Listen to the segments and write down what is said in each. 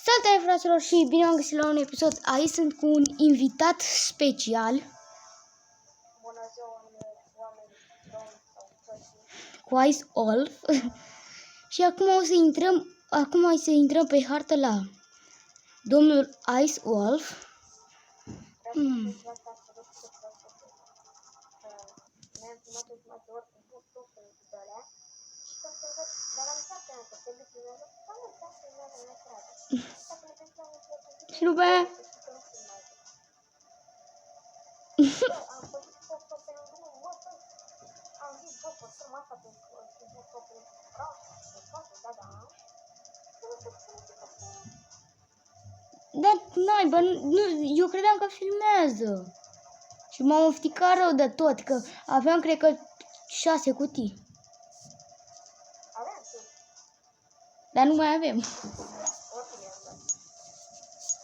Salutare fraților și bine am găsit la un episod. Aici sunt cu un invitat special. Bună ziua, oameni, domni sau soții. Cu Ice Wolf. Și acum o să intrăm pe hartă la domnul Ice Wolf. Ne-am filmat ultima ori cu buclul de alea și tot să văd, dar am stat pe că se filmează, sau nu, se filmează în stradă. Dacă ne gândim la un video, Și după aia am făcut postul pe un drum, mă, băi, am zis, bă, postăm asta pe Facebook, pe braș, pe toate, da, dar naiba, nu, eu credeam că filmează. Și m-am ofticat rău de tot, că aveam, cred că, 6 cutii. aveam și Dar nu mai avem. oricum i-am dat.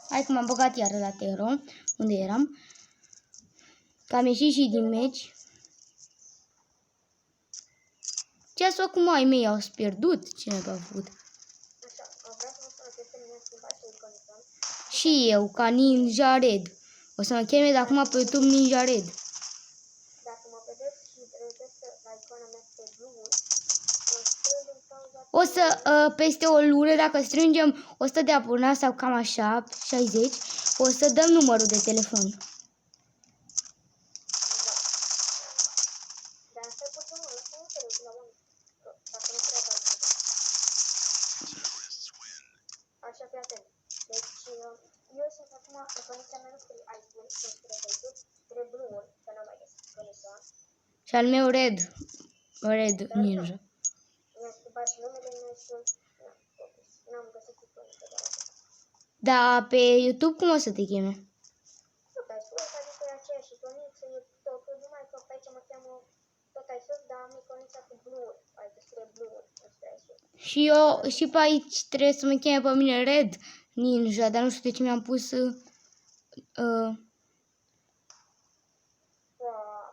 Hai că m-am băgat iară la Tero, unde eram. Că am ieșit și din meci. Ce să fac cu mai mei? Au pierdut? Cine a făcut? Așa, vreau să vă spun că este mi-a schimbat și iconicăm. Și eu, ca Ninja Red. O să mă cheme de acum pe YouTube Ninja Red. Dacă mă vedeți și vedeți la icona mea pe Blue, scriu din cauza O să, peste o lună, dacă strângem 100 de abonați sau cam așa, 60, o să dăm numărul de telefon. dar stai puțin, mă, nu te rog la unul, dacă nu prea faci. Așa, fii atent. Deci, eu sunt acum, iconica mea nu scrie iPhone, nu scrie Facebook, scrie Blue, că n-am mai găsit iconica. Și al meu Red Ninja. Mi-a schimbat și numele meu și n-am găsit iconica de la. Dar pe YouTube cum o să te cheme? Tot ai spus, adică e aceeași iconiță, e totul, numai că pe aici mă cheamă tot ai sus, dar am iconica cu Blue, adică scrie Blue, nu scrie sus. Și eu, și pe aici trebuie să mă cheme pe mine Red Ninja, dar nu știu de ce mi-am pus...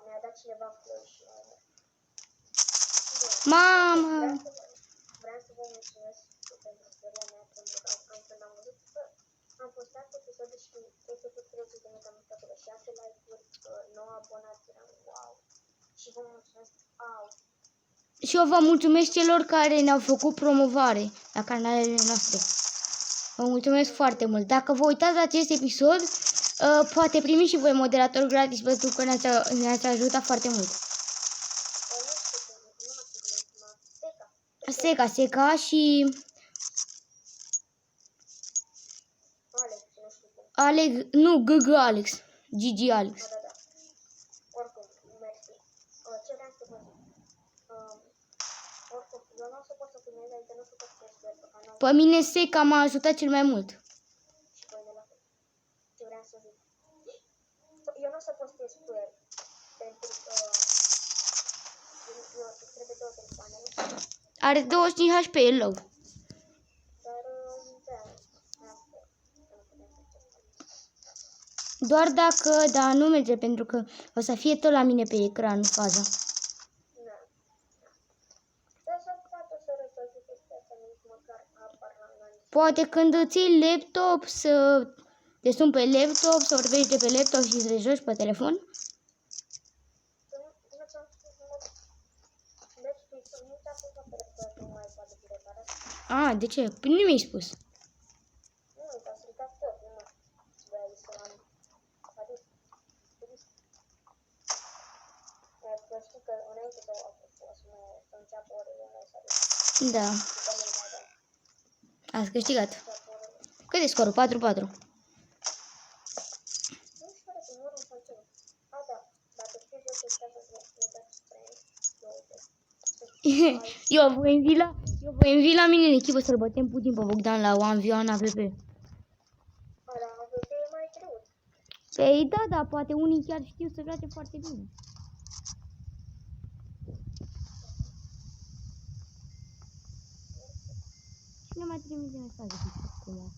Mi-a dat cineva flori și Mamă! vreau să vă mulțumesc pentru istoria mea, pentru că când am văzut că am postat episodul și este cu 30 de minute, am uitat pe 6 like-uri, 9 abonați, eram wow. Și vă mulțumesc, Și eu vă mulțumesc celor care ne-au făcut promovare la canalele noastre. Vă mulțumesc foarte mult. Dacă vă uitați la acest episod, poate primiți și voi moderator gratis pentru că ne-ați ajutat foarte mult. Seca și Alex, GG Alex. GG Alex. da. Oricum, mersi. Ce vreau să vă zic? Oricum, eu nu o să pot să filmez, adică nu o să pot să scriu pe canal. Pe mine Seca m-a ajutat cel mai mult. Și pe mine la fel. Ce vreau să zic? Eu nu o să postez cu el, pentru că eu trebuie 2 telefoane, nu știu. Are 25 HP, e low. Dar, da, asta. Doar dacă, da, nu merge pentru că o să fie tot la mine pe ecran faza. Da. Dar să fac o să rătăzi chestia asta, nici măcar apar la analiz. Poate când îți iei laptop să te suni pe laptop, să vorbești de pe laptop și să le joci pe telefon. Deci, nu ți-a pus la telefon, nu mai poate fi reparat. De ce? Păi nu mi-ai spus. Nu, te-a stricat tot, nu mă. Băi, să am adus. Că știi că înainte să înceapă orele, nu s-a dus. Da. Ați câștigat. Cât e scorul? 4-4. Nu știu care să nu urmă sau ceva. Da, dacă știi jos să stai să dați spre Eu voi învi la mine în echipă să-l bătem puțin pe Bogdan la 1v1 AVP. Ala, AVP e mai greu. Păi da, poate unii chiar știu să joace foarte bine. Cine mai trimite mesaje acum?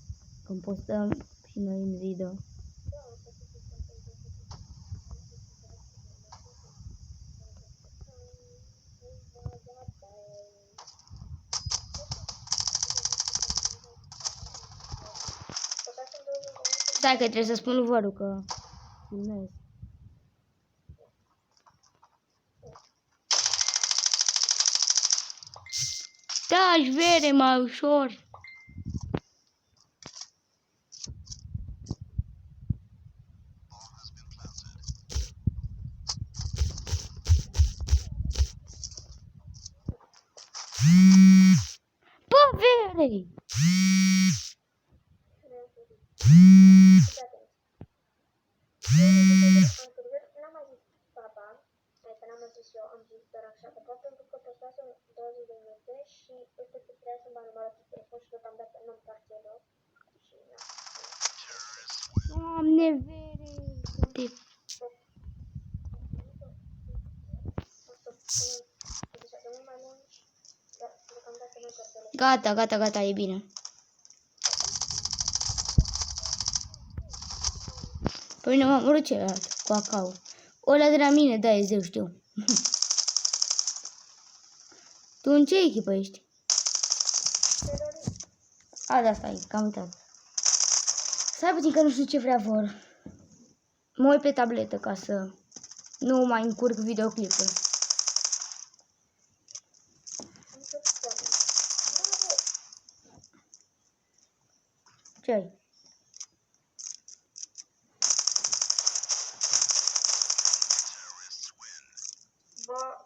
Când postăm și noi în video. Stai că trebuie să spun lui Văru că filmez. Da, aș vede mai ușor. Bă, vere! Anterior n-am mai zis papa, adică n-am mai zis eu, am zis doar așa, că poate pentru că postasem 20 de minute și efectiv trebuia să mă numărat pe telefon și deocamdată nu-mi place deloc și na. Doamne, vere! O să punem episoade mult mai lungi, dar deocamdată nu-mi place deloc. Gata, gata, gata, e bine. Păi mine m-am urât celălalt, cu acau. Ăla de la mine, da, e zeu, știu. Tu în ce echipă ești? A, da, stai, că am uitat. Stai puțin că nu știu ce vrea vor. Mă uit pe tabletă ca să nu mai încurc videoclipul. Ce ai?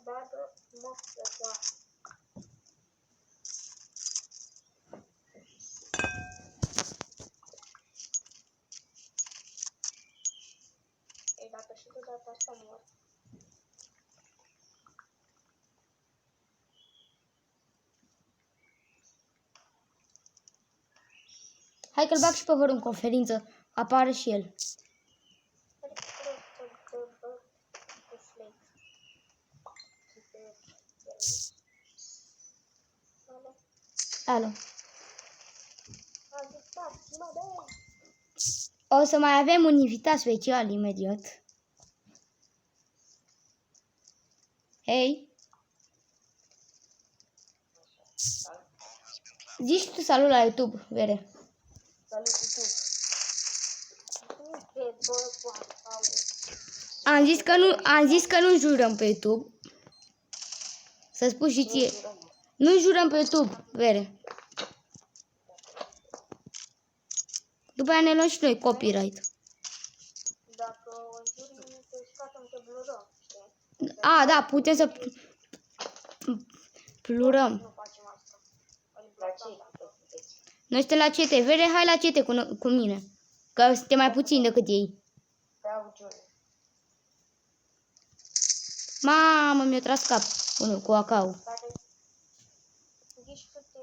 Bată moftă cu Ei, dacă și de data asta mor. Hai că-l bag și pe Văru în conferință. Apare și el. Alo. O să mai avem un invitat special imediat. Hei. Zici tu salut la YouTube, Vere. Salut YouTube. Am zis că nu jurăm pe YouTube. Să spun și ție. Nu jurăm pe YouTube, Vere. După aia ne luăm și noi copyright. Dacă o juri, te scoatem să blurăm, știi? A, da, putem să plurăm. Nu facem asta. La ce? Noi suntem la CT. Vere, hai la CT cu mine. Că suntem mai puțini decât ei. Mamă, mi-a tras cap cu acau. Zici câte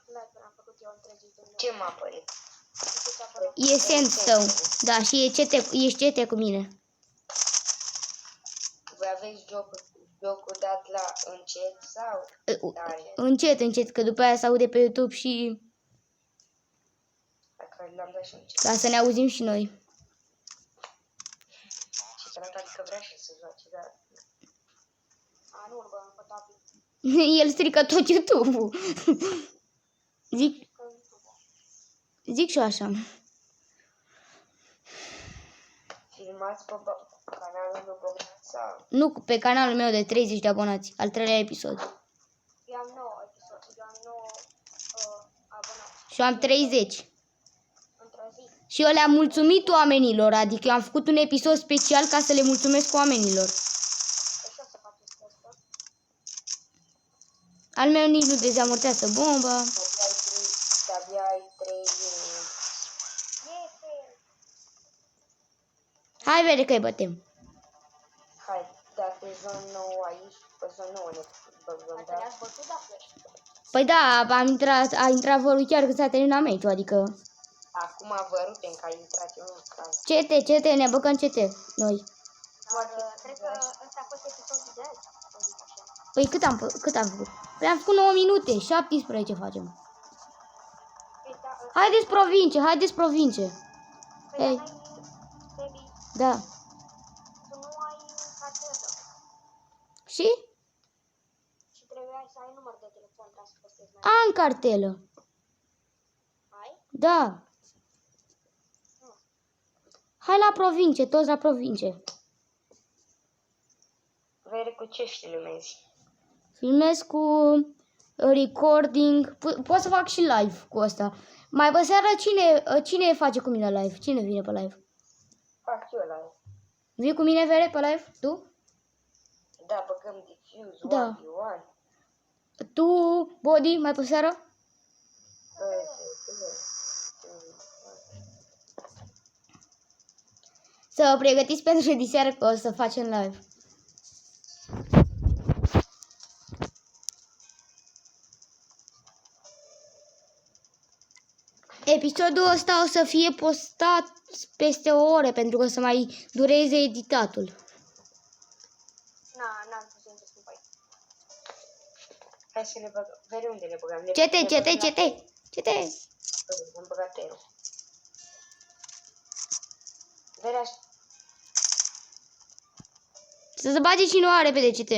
like-uri am făcut eu între zi de Ce m-a apărut? E sandstone. Da, și ești CT cu mine. Voi aveți jocul dat la încet sau tare? Încet, încet, că după aia se aude pe YouTube și Dacă l-am dat și încet. ca să ne auzim și noi. Și că Natalica vrea și să joace, dar... A, nu, bă, pe tablet. El strică tot YouTube-ul. Zic și eu așa. Filmați pe canalul meu Bogdan sau? Nu pe canalul meu de 30 de abonați. Al 3-lea episod. Eu am 9 episoade, eu am 9 abonați. Și eu am 30. Într-o zi. Și eu le-am mulțumit oamenilor. Adică eu am făcut un episod special ca să le mulțumesc oamenilor. Așa să faceți asta. Al meu nici nu dezamortează bomba. De-abia ai 3 zile. Hai, Vere, că-i bătem. Hai, dacă e zon nou aici, pe zon nou ne băgăm, da? Ne-ați bătut dacă Păi da, a intrat Vărul chiar când s-a terminat meciul, adică... Acum vă rupem că ai intrat eu în caz. CT, ne băgăm CT, noi. cred că ăsta a fost episodul de azi, să zic așa. Păi cât am făcut? Păi am făcut 9 minute, 17 facem. Păi da, Haideți provincie. păi Hei. n-ai, Baby, Da. tu nu ai cartelă Și? și trebuia să ai număr de telefon ca să postezi mai. Am cartelă. Ai? Da. Nu. Hai la provincie, toți la provincie. Vere, cu ce filmezi? Filmez cu recording. Pot să fac și live cu asta. Mai pe seara cine face cu mine live? Cine vine pe live? Fac eu la Vii cu mine, Vere, pe live? Tu? Da, băgăm diffuse, Da. 1v1. Tu, Body, mai pe seara? Să vă pregătiți pentru diseară că o să facem live. Episodul ăsta o să fie postat peste o oră pentru că o să mai dureze editatul. N-am să intru cu pai. Hai să le băgăm. Vere, unde le băgăm? CT. Am băgat Tero. Vere, Să se bage cineva repede CT.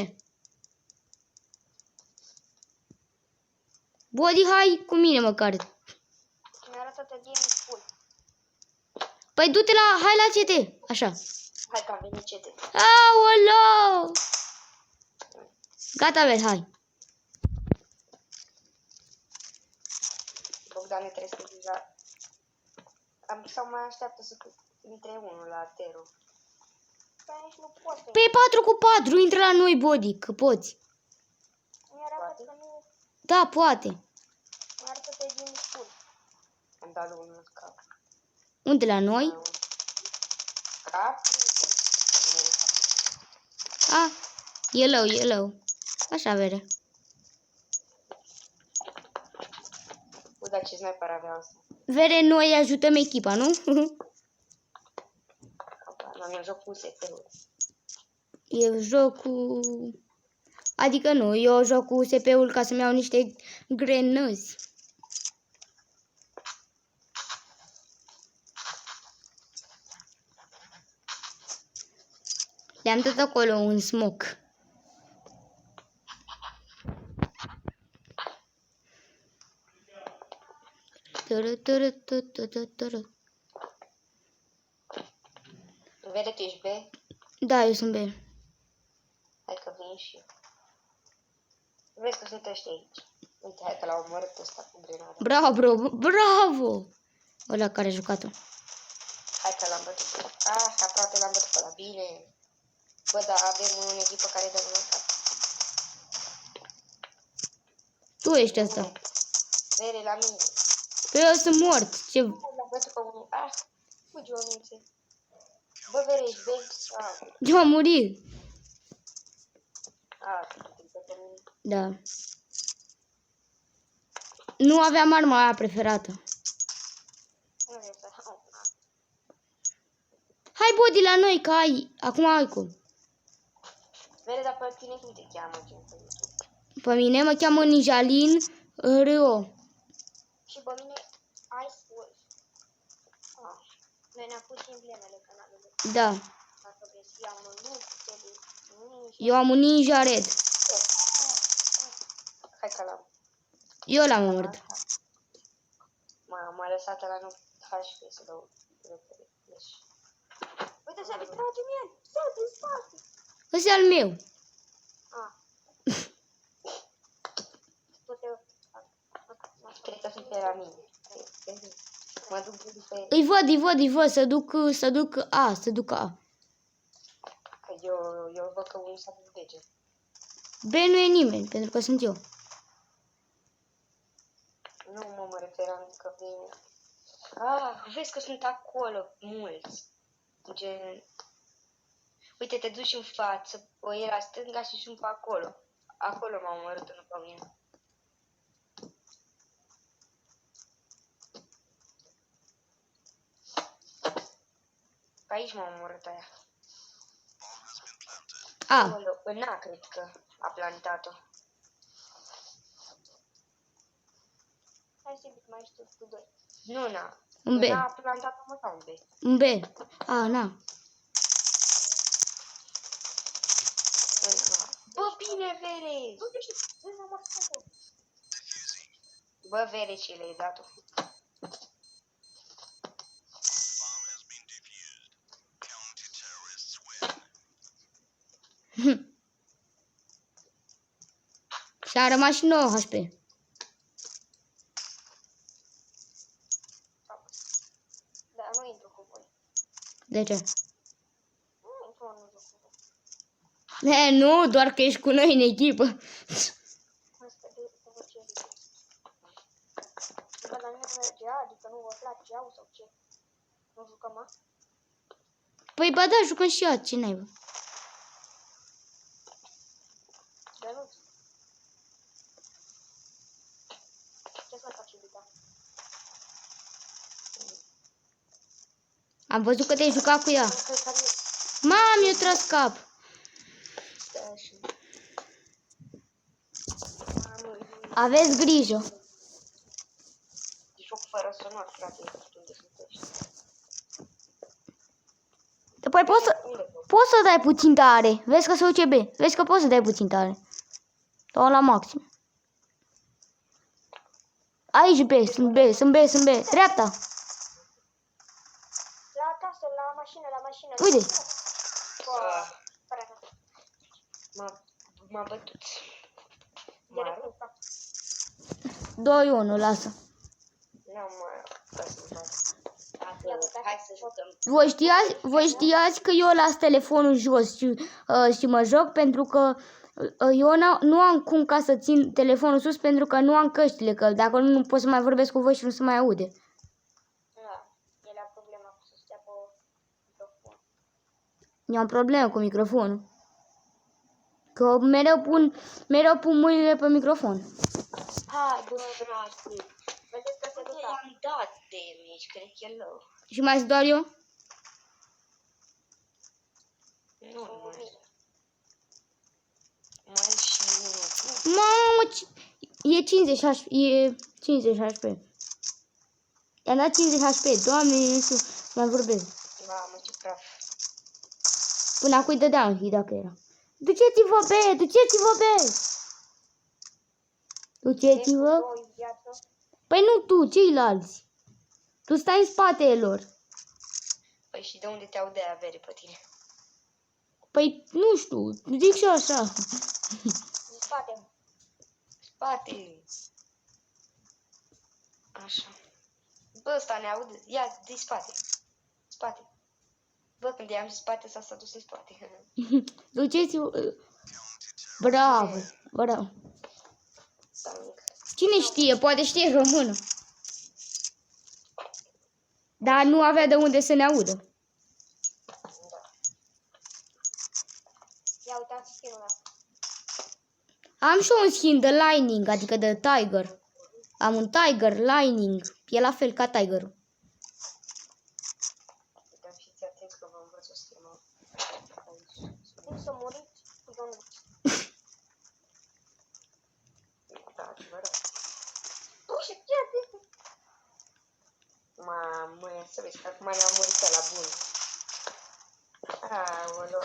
Body, hai cu mine măcar. Mi-arată pe game full. Păi du-te la, hai la CT. Așa. hai că am venit cete. Aoleu! Gata, Vel, hai. Bogdane, trebuie să deja... Sau mai așteaptă să intre unul la Tero. Păi nici nu pot să Pe 4x4, intră la noi, Body, că poți. mi-arată că nu... Da, poate. Mi-arată pe game full. Am dat unul în cap. Unde la noi? Cap? A, yellow. Așa, Vere. Dar ce sniper avea asta? Vere, noi ajutăm echipa, nu? Am joc cu SP-ul. Eu joc cu... Adică nu, eu joc cu SP-ul ca să-mi iau niște grenăzi. Le-am tot acolo un smoke. Vede, tu ești B? Da, eu sunt B. Hai că vin și eu. Vezi că sunt ăștia aici. Uite, hai că l-au omorât ăsta cu grenada. Bravo, bro, bravo! Ăla care a jucat-o. Hai că l-am bătut. Aproape l-am bătut pe ăla. Bine. Bă, dar avem un echipă care dă un cap. Tu ești ăsta. Vere la mine. Păi eu sunt mort. Ce... L-am bătut pe unul. Fugi, Ionuțe. Bă, Vere, ești B? Eu am murit. Da. Da. Nu aveam arma aia preferată. Nu vreau să... Hai, Body, la noi, că ai. Acum ai cum. Vere, dar pe tine cum te cheamă? Pe mine mă cheamă Nijalin Râo. Și pe mine Ice Wolf. Noi ne-am pus și emblemele canalului. Da. Dacă vreți, eu am un look, Eu am un Ninja Red. Hai că l-am. Eu l-am omorât. M-a lăsat la nu HP să dau repede. Uite, să-mi trage mie! Stai din spate! Ăsta e al meu. Cred că sunt pe la mine. Mă duc pe... Îi văd. Să duc A. Că eu văd că unul s-a dus deget. B nu e nimeni, pentru că sunt eu. Nu mă referam că vine. Vezi că sunt acolo mulți. Gen... Uite, te duci în față, o e la stânga și sunt pe acolo. Acolo m-am omorât unul pe mine. Pe aici m-am omorât aia. A. Acolo, în A, cred că a plantat-o. Hai să mai știu cu doi. Nu, n-a. În B. În A a plantat-o mă sau în B? În B. A, na. În A. Bă, bine, Vere! Bă, Vere, ce le-ai dat-o? Și a rămas și 9 HP. Dar nu intru cu voi. De ce? Nu intru, nu joc cu voi. Nu, doar că ești cu noi în echipă. Asta de vă ce zic. Dar la mine mergea, adică nu vă place au sau ce? Nu jucăm, a? Păi ba da, jucăm și eu, ce naiba. Dar nu. Ce să faci, iubita? Am văzut că te-ai jucat cu ea. Mam, eu tras cap. Stai așa. Aveți grijă. Joc fără sonor, frate, nu știu unde sunt ăștia. Păi poți să dai puțin tare. Vezi că se duce B. Vezi că poți să dai puțin tare. Sau la maxim. Aici B, sunt B, sunt B, sunt B. Dreapta. La casă, la mașină, la mașină. Uite. M-a bătut. Direct în față. 2-1, lasă. N-am mai să-mi fac. Hai să jucăm. Voi știați că eu las telefonul jos și mă joc pentru că eu nu am cum ca să țin telefonul sus pentru că nu am căștile, că dacă nu pot să mai vorbesc cu voi și nu se mai aude. Da, el a problema cu să stea pe microfon. Eu am probleme cu microfonul. Că mereu pun mâinile pe microfon. Hai, bă, frate. Vedeți că se Uite, ducă. i-am dat damage, cred că e low. Și mai sunt doar eu? Nu mai. Mai și unul. Mamă, e 50 HP. E 50 HP. I-am dat 50 HP. Doamne, nu știu, mai vorbesc. Mamă, ce praf. Până acum îi dădeam hit dacă era. Duceți-vă B! Duceți-vă B! Duceți-vă? Doi viață. Păi nu tu, ceilalți. Tu stai în spatele lor. Păi și de unde te aud de avere pe tine? Păi nu știu, zic și eu așa. În spate. Spate. Așa. Bă, ăsta ne aude. Ia, de spate. Spate. Bă, când i-am zis spate, s-a dus în spate. Duceți-vă. Bravo, bravo. Cine știe, poate știe română. Dar nu avea de unde să ne audă. Ia uitați skin-ul ăla. Am și eu un skin de Lightning, adică de Tiger. Am un Tiger Lightning. E la fel ca Tigerul. Dar fiți atenți că vă învăț o schemă. Cum să muriți cu John. Da, adevărat. Și ce zic? Mamă, să vezi că acum ne-am murit la bun. Aoleu.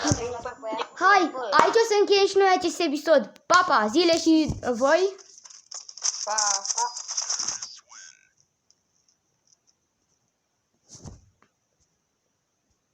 Hai, aici o să încheiem și noi acest episod. Pa, pa, zile și voi. Pa!